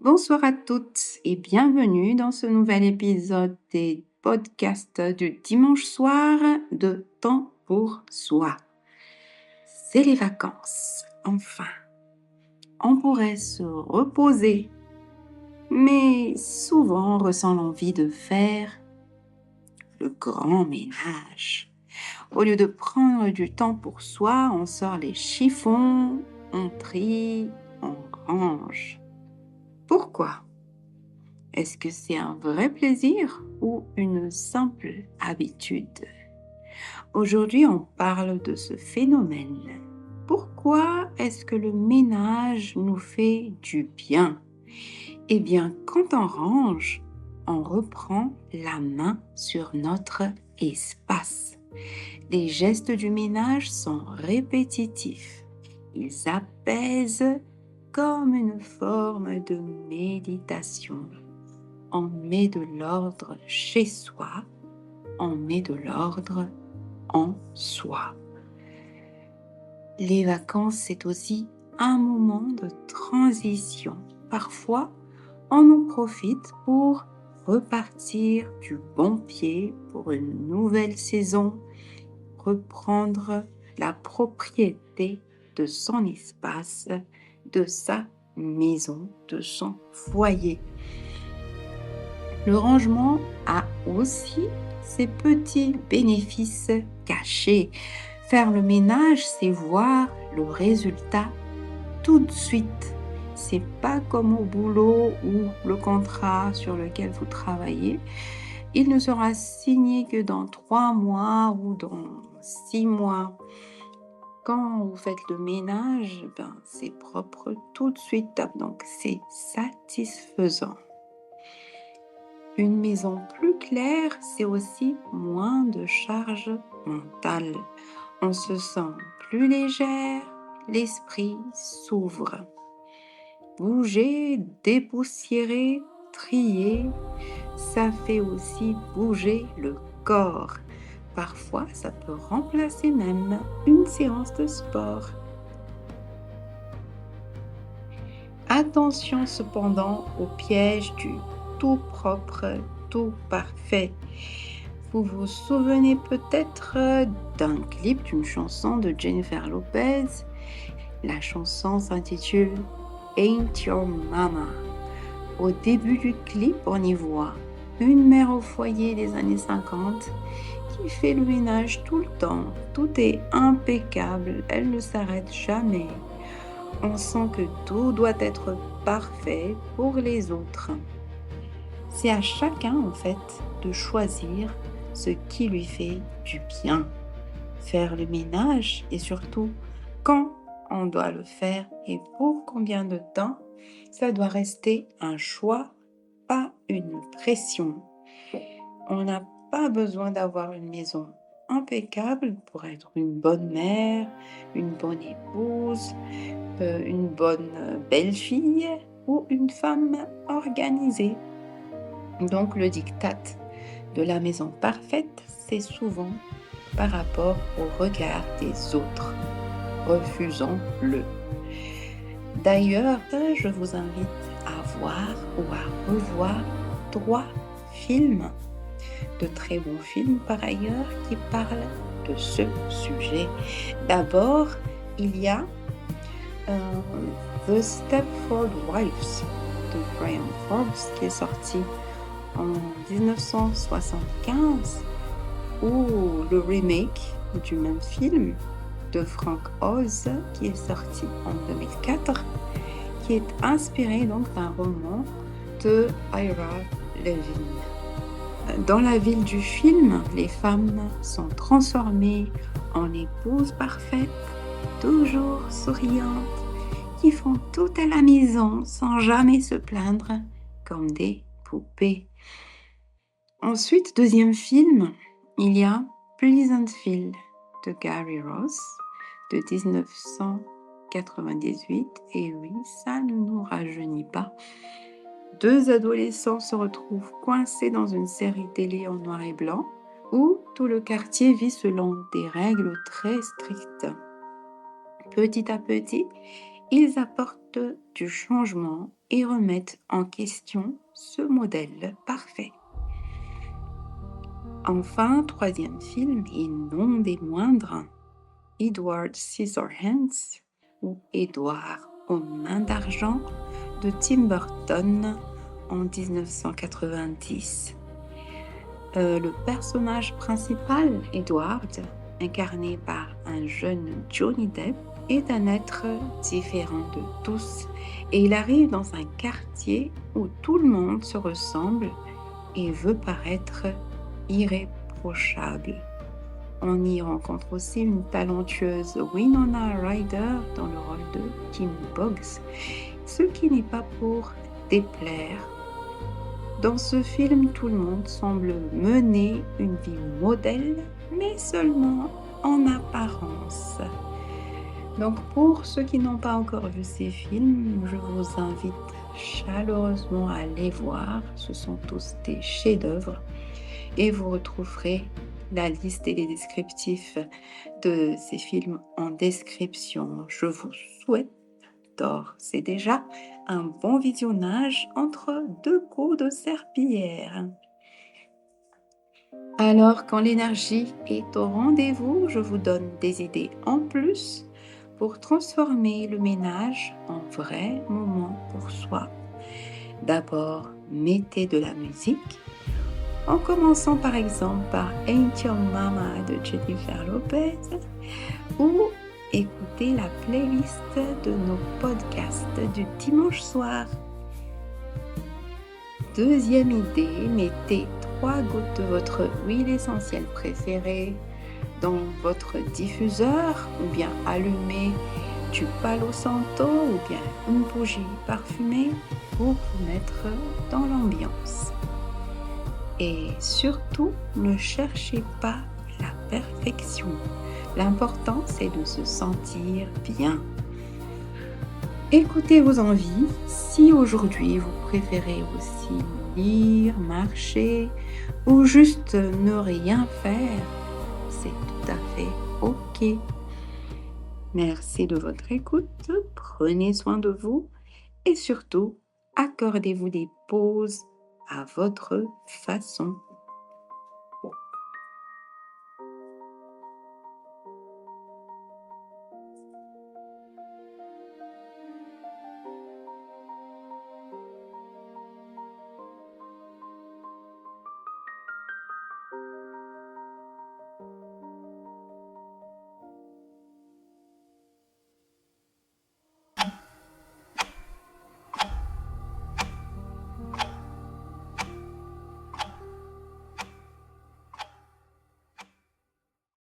Bonsoir à toutes et bienvenue dans ce nouvel épisode des podcasts du dimanche soir de Temps pour soi. C'est les vacances, enfin. On pourrait se reposer, mais souvent on ressent l'envie de faire le grand ménage. Au lieu de prendre du temps pour soi, on sort les chiffons, on trie, on range. Pourquoi ? Est-ce que c'est un vrai plaisir ou une simple habitude? Aujourd'hui, on parle de ce phénomène. Pourquoi est-ce que le ménage nous fait du bien? Eh bien, quand on range, on reprend la main sur notre espace. Les gestes du ménage sont répétitifs. Ils apaisent comme une forme de méditation. On met de l'ordre chez soi, on met de l'ordre en soi. Les vacances, c'est aussi un moment de transition. Parfois, on en profite pour repartir du bon pied pour une nouvelle saison, reprendre la propriété de son espace, de sa maison, de son foyer. Le rangement a aussi ses petits bénéfices cachés. Faire le ménage, c'est voir le résultat tout de suite. C'est pas comme au boulot ou le contrat sur lequel vous travaillez. Il ne sera signé que dans 3 mois ou dans 6 mois. Quand vous faites le ménage, c'est propre tout de suite. Donc, c'est satisfaisant. Une maison plus claire, c'est aussi moins de charge mentale. On se sent plus légère, l'esprit s'ouvre. Bouger, dépoussiérer, trier, ça fait aussi bouger le corps. Parfois, ça peut remplacer même une séance de sport. Attention cependant au piège du tout propre, tout parfait. Vous vous souvenez peut-être d'un clip d'une chanson de Jennifer Lopez. La chanson s'intitule Ain't Your Mama. Au début du clip, on y voit une mère au foyer des années 50 qui fait le ménage tout le temps. Tout est impeccable, elle ne s'arrête jamais. On sent que tout doit être parfait pour les autres. C'est à chacun, en fait, de choisir ce qui lui fait du bien. Faire le ménage et surtout quand on doit le faire et pour combien de temps, ça doit rester un choix, pas une pression. On n'a pas besoin d'avoir une maison impeccable pour être une bonne mère, une bonne épouse, une bonne belle-fille ou une femme organisée. Donc le diktat de la maison parfaite, c'est souvent par rapport au regard des autres. Refusons-le. D'ailleurs, je vous invite à voir ou à revoir 3 films, de très bons films par ailleurs, qui parlent de ce sujet. D'abord, il y a The Stepford Wives de Brian Forbes qui est sorti en 1975 ou le remake du même film de Frank Oz qui est sorti en 2004 qui est inspiré donc d'un roman de Ira Levin. Dans la ville du film, les femmes sont transformées en épouses parfaites, toujours souriantes, qui font tout à la maison sans jamais se plaindre, comme des poupées. Ensuite, deuxième film, il y a Pleasantville de Gary Ross de 1998. Et oui, ça ne nous rajeunit pas. 2 adolescents se retrouvent coincés dans une série télé en noir et blanc où tout le quartier vit selon des règles très strictes. Petit à petit, ils apportent du changement et remettent en question ce modèle parfait. Enfin, troisième film, et non des moindres, Edward Scissorhands ou Édouard aux mains d'argent de Tim Burton en 1990. Le personnage principal, Edward, incarné par un jeune Johnny Depp, est un être différent de tous et il arrive dans un quartier où tout le monde se ressemble et veut paraître irréprochable. On y rencontre aussi une talentueuse Winona Ryder dans le rôle de Kim Boggs, ce qui n'est pas pour déplaire. Dans ce film, tout le monde semble mener une vie modèle, mais seulement en apparence. Donc pour ceux qui n'ont pas encore vu ces films, je vous invite chaleureusement à les voir. Ce sont tous des chefs-d'œuvre et vous retrouverez la liste et les descriptifs de ces films en description. Je vous souhaite d'ores et déjà un bon visionnage entre deux coups de serpillière. Alors, quand l'énergie est au rendez-vous, je vous donne des idées en plus pour transformer le ménage en vrai moment pour soi. D'abord, mettez de la musique, en commençant par exemple par Ain't Your Mama de Jennifer Lopez ou écoutez la playlist de nos podcasts du dimanche soir. Deuxième idée, mettez 3 gouttes de votre huile essentielle préférée dans votre diffuseur ou bien allumez du Palo Santo ou bien une bougie parfumée pour vous mettre dans l'ambiance. Et surtout, ne cherchez pas la perfection. L'important, c'est de se sentir bien. Écoutez vos envies. Si aujourd'hui vous préférez aussi lire, marcher ou juste ne rien faire, c'est tout à fait OK. Merci de votre écoute. Prenez soin de vous et surtout, accordez-vous des pauses à votre façon.